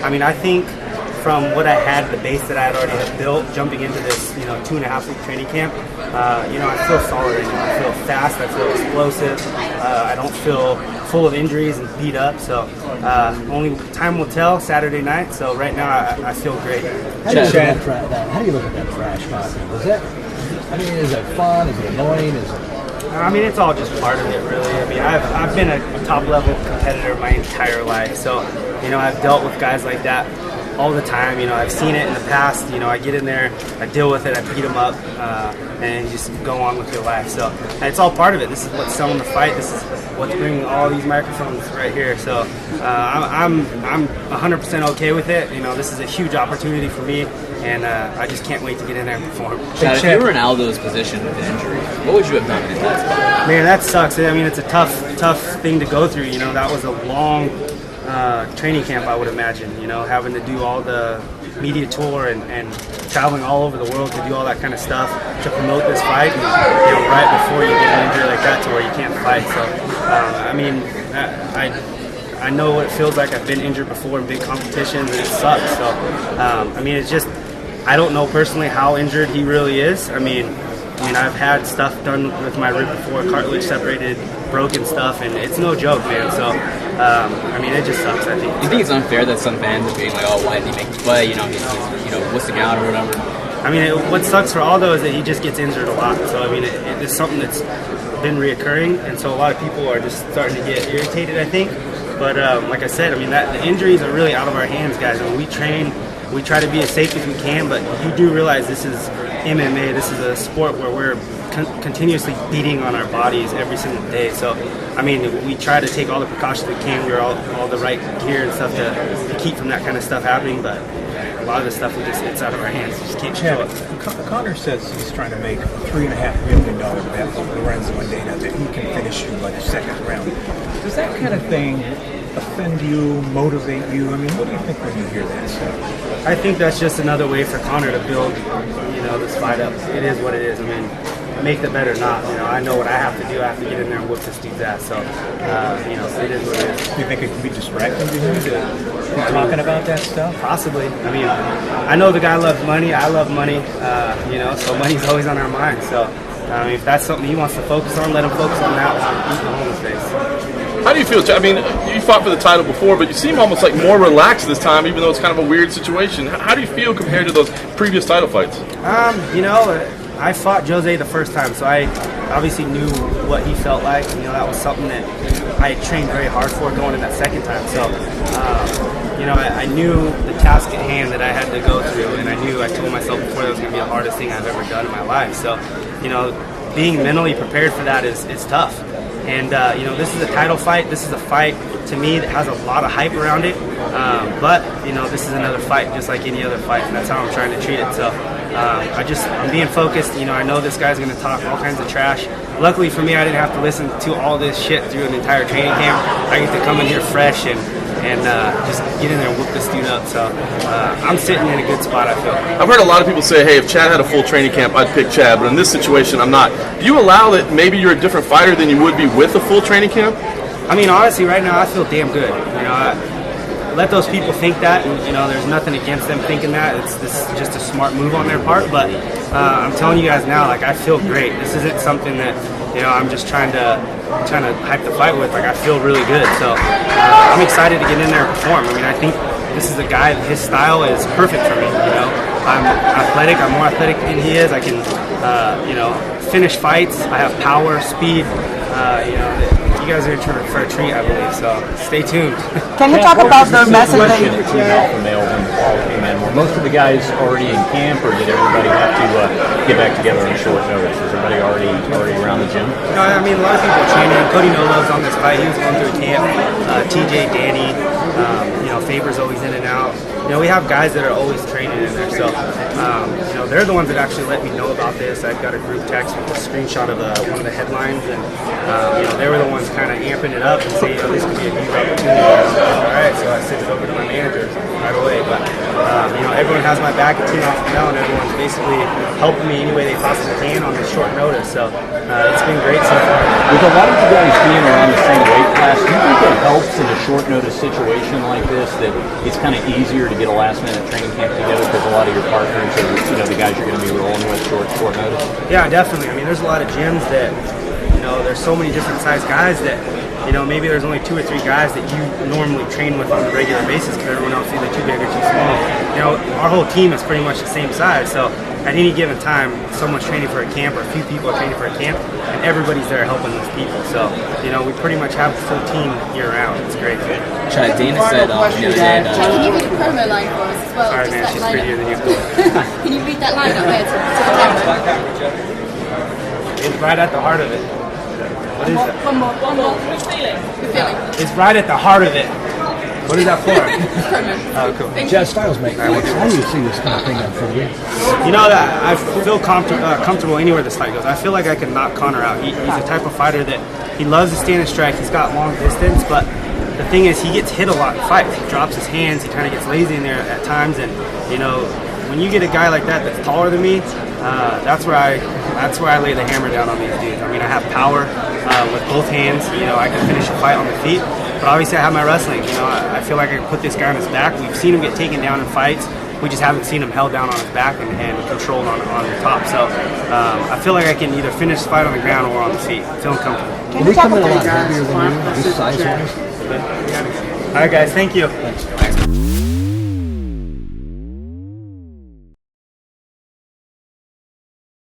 I mean, I think from what I had, the base that I had already built, jumping into this, 2.5-week training camp, I feel solid right now. I feel fast, I feel explosive, I don't feel full of injuries and beat up, so only time will tell Saturday night, so right now I feel great. How do you look at that trash talking? Is it fun? Is it annoying? I mean, it's all just part of it, really. I mean, I've been a top-level competitor my entire life, so, I've dealt with guys like that all the time. I've seen it in the past. I get in there, I deal with it, I beat them up, and just go on with your life. So it's all part of it. This is what's selling the fight. This is what's bringing all these microphones right here. So I'm 100% okay with it. This is a huge opportunity for me, and I just can't wait to get in there and perform. Chad, if you were in Aldo's position with an injury, what would you have done in that spot? Man, that sucks. I mean, it's a tough thing to go through. That was a long training camp, I would imagine, having to do all the media tour and traveling all over the world to do all that kind of stuff to promote this fight, and, right before you get an injury like that to where you can't fight. So, I mean, I know what it feels like. I've been injured before in big competitions, and it sucks. So, I mean, it's just, I don't know personally how injured he really is. I mean, I've had stuff done with my rib before, cartilage separated, broken stuff, and it's no joke, man. So, I mean, it just sucks, I think. Do you think it's unfair that some fans are being like, oh, why did he make the play? He's wussing out or whatever? I mean, what sucks for Aldo is that he just gets injured a lot. So, I mean, it's something that's been reoccurring, and so a lot of people are just starting to get irritated, I think. But like I said, I mean, the injuries are really out of our hands, guys. When we train, we try to be as safe as we can, but you do realize this is MMA. This is a sport where we're continuously beating on our bodies every single day. So, I mean, we try to take all the precautions we can. We're all the right gear and stuff to keep from that kind of stuff happening, but a lot of the stuff it's out of our hands. We just can't show it. Conor says he's trying to make a $3.5 million bet on Lorenzo Mendes that he can finish you like the second round. Does that kind of thing offend you, motivate you? I mean, what do you think when you hear that stuff? I think that's just another way for Conor to build, this fight up. It is what it is. I mean, make the bet or not. I know what I have to do. I have to get in there and whoop this dude's ass. So, it is what it is. Do you think it can be distracting to him to be talking about that stuff? Possibly. I mean, I know the guy loves money. I love money. So money's always on our mind. So, if that's something he wants to focus on, let him focus on that without eating a hole in his face. How do you feel? I mean, you fought for the title before, but you seem almost like more relaxed this time, even though it's kind of a weird situation. How do you feel compared to those previous title fights? I fought Jose the first time, so I obviously knew what he felt like. That was something that I had trained very hard for going in that second time. So, I knew the task at hand that I had to go through, and I told myself before that was going to be the hardest thing I've ever done in my life. So, being mentally prepared for that is tough. And, this is a title fight. This is a fight, to me, that has a lot of hype around it. But this is another fight, just like any other fight, and that's how I'm trying to treat it. So I'm being focused. I know this guy's going to talk all kinds of trash. Luckily for me, I didn't have to listen to all this shit through an entire training camp. I get to come in here fresh and just get in there and whoop this dude up. So I'm sitting in a good spot, I feel. I've heard a lot of people say, hey, if Chad had a full training camp, I'd pick Chad. But in this situation, I'm not. Do you allow that maybe you're a different fighter than you would be with a full training camp? I mean, honestly, right now, I feel damn good. Let those people think that, and there's nothing against them thinking that. It's just a smart move on their part. But I'm telling you guys now, I feel great. This isn't something that I'm just trying to hype the fight with. I feel really good. So I'm excited to get in there and perform. I mean, I think this is a guy. His style is perfect for me. I'm athletic. I'm more athletic than he is. I can finish fights. I have power, speed. You guys are in for a treat, I believe, so stay tuned. Can you talk about the message that you alpha male when the call came in? Were most of the guys already in camp, or did everybody have to get back together on short notice? Was everybody already around the gym? No, I mean, a lot of people are training. Cody Nolo's on this fight. He was going through a camp. TJ, Danny, Faber's always in and out. We have guys that are always training in there, so they're the ones that actually let me know about this. I've got a group text with a screenshot of one of the headlines, and they were the ones kind of amping it up and saying, this could be a huge opportunity. All right, so I sent it over to my managers right away. But everyone has my back at Team Alpha Male, and everyone's basically helping me any way they possibly can on this short notice. So it's been great so far. With a lot of you guys being around the same weight class, do you think it helps in a short notice situation like this that it's kind of easier to get a last minute training camp together because a lot of your partners are, the guys you're going to be rolling with short notice? Yeah, definitely. I mean, there's a lot of gyms that, there's so many different size guys that, maybe there's only 2 or 3 guys that you normally train with on a regular basis because everyone else is either too big or too small. Our whole team is pretty much the same size, so at any given time, someone's training for a camp or a few people are training for a camp, and everybody's there helping those people. So, we pretty much have a full team year round. It's great. Chad, Dana said the other day that Can you read a promo line for us as well? Sorry, man, she's prettier than you. Can you read that line up there to the camera? It's right at the heart of it. What is it? One more. Which feeling? Good feeling. It's right at the heart of it. What is that for? Oh, cool. Chad Styles, mate. How do you see this kind of thing unfolding? That I feel comfortable anywhere this fight goes. I feel like I can knock Conor out. He's the type of fighter that he loves to stand and strike. He's got long distance, but the thing is he gets hit a lot in fights. He drops his hands. He kind of gets lazy in there at times, and when you get a guy like that that's taller than me, that's where I lay the hammer down on these dudes. I mean, I have power with both hands. I can finish a fight on the feet. But obviously I have my wrestling. I feel like I can put this guy on his back. We've seen him get taken down in fights. We just haven't seen him held down on his back and controlled on the top. So I feel like I can either finish the fight on the ground or on the feet. Feeling comfortable. Are we coming a lot heavier than you, this size-wise? All right, guys. Thank you. Thanks.